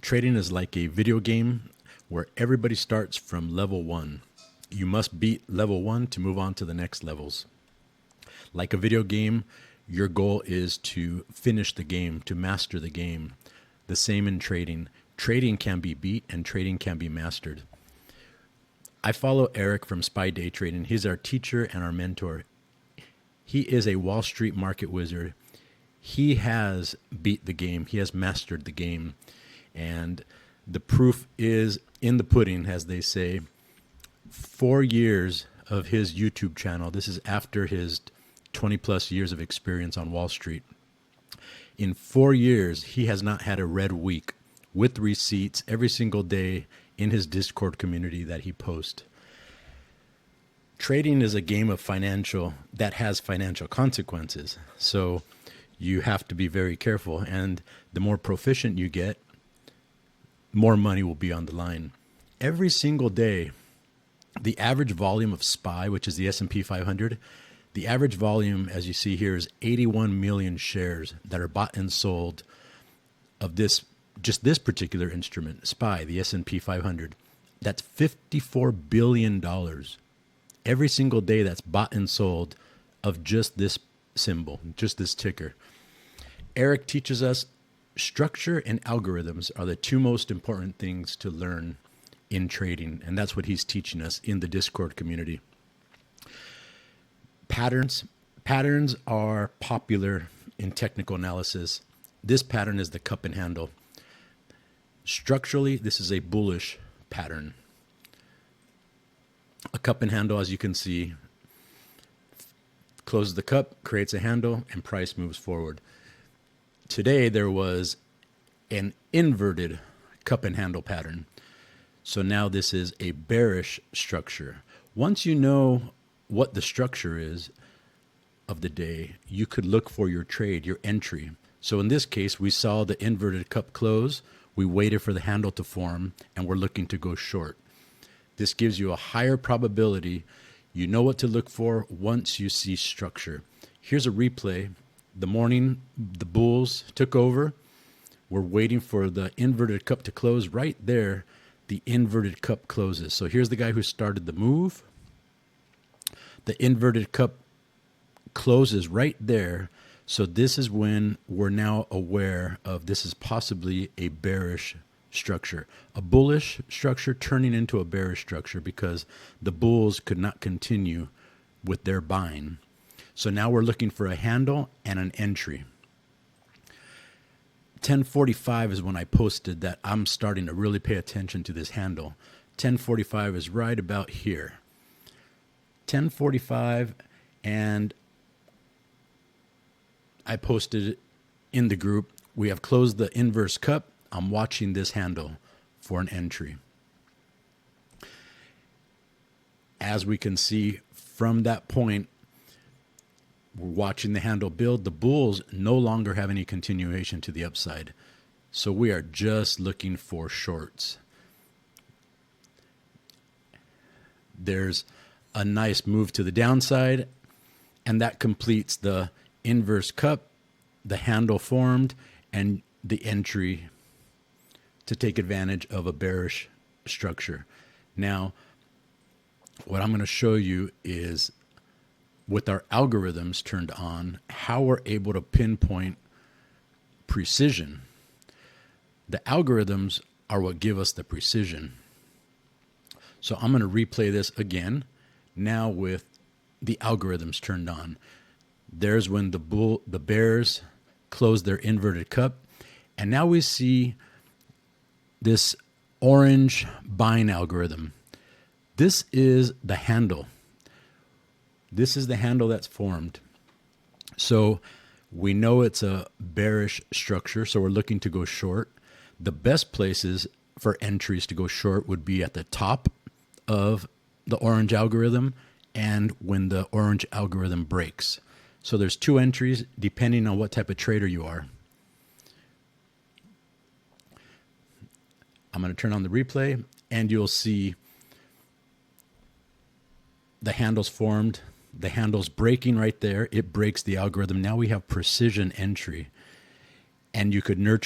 Trading is like a video game where everybody starts from level 1. You must beat level 1 to move on to the next levels. Like a video game, your goal is to finish the game, to master the game. The same in trading. Trading can be beat and trading can be mastered. I follow Eric from SPY Day Trading. He's our teacher and our mentor. He is a Wall Street market wizard. He has beat the game. He has mastered the game. And the proof is in the pudding, as they say. 4 years of his YouTube channel. This is after his 20 plus years of experience on Wall Street. In 4 years, he has not had a red week, with receipts every single day in his Discord community that he posts. Trading is a game of that has financial consequences. So you have to be very careful. And the more proficient you get, more money will be on the line. Every single day, the average volume of SPY, which is the S&P 500, the average volume, as you see here, is 81 million shares that are bought and sold of this particular instrument, SPY, the S&P 500. That's $54 billion. Every single day that's bought and sold of just this symbol, just this ticker. Eric teaches us structure and algorithms are the two most important things to learn in trading, and that's what he's teaching us in the Discord community. Patterns are popular in technical analysis. This pattern is the cup and handle. Structurally, this is a bullish pattern. A cup and handle, as you can see, closes the cup, creates a handle, and price moves forward. Today, there was an inverted cup and handle pattern. So now this is a bearish structure. Once you know what the structure is of the day, you could look for your trade, your entry. So in this case, we saw the inverted cup close. We waited for the handle to form, and we're looking to go short. This gives you a higher probability. You know what to look for once you see structure. Here's a replay. The morning, the bulls took over. We're waiting for the inverted cup to close. Right there, the inverted cup closes. So here's the guy who started the move. The inverted cup closes right there. So this is when we're now aware of this is possibly a bearish structure, a bullish structure turning into a bearish structure because the bulls could not continue with their buying. So now we're looking for a handle and an entry. 10:45 is when I posted that I'm starting to really pay attention to this handle. 10:45 is right about here. 10:45, and I posted in the group, we have closed the inverse cup. I'm watching this handle for an entry. As we can see from that point, we're watching the handle build. The bulls no longer have any continuation to the upside. So we are just looking for shorts. There's a nice move to the downside, and that completes the inverse cup, the handle formed, and the entry to take advantage of a bearish structure. Now, what I'm going to show you is with our algorithms turned on, how we're able to pinpoint precision. The algorithms are what give us the precision. So I'm going to replay this again, now with the algorithms turned on. There's when the bears close their inverted cup, and now we see this orange buying algorithm. This is the handle. This is the handle that's formed. So we know it's a bearish structure, so we're looking to go short. The best places for entries to go short would be at the top of the orange algorithm and when the orange algorithm breaks. So there's two entries depending on what type of trader you are. I'm going to turn on the replay, and you'll see the handle's formed. The handle's breaking right there. It breaks the algorithm. Now we have precision entry, and you could nurture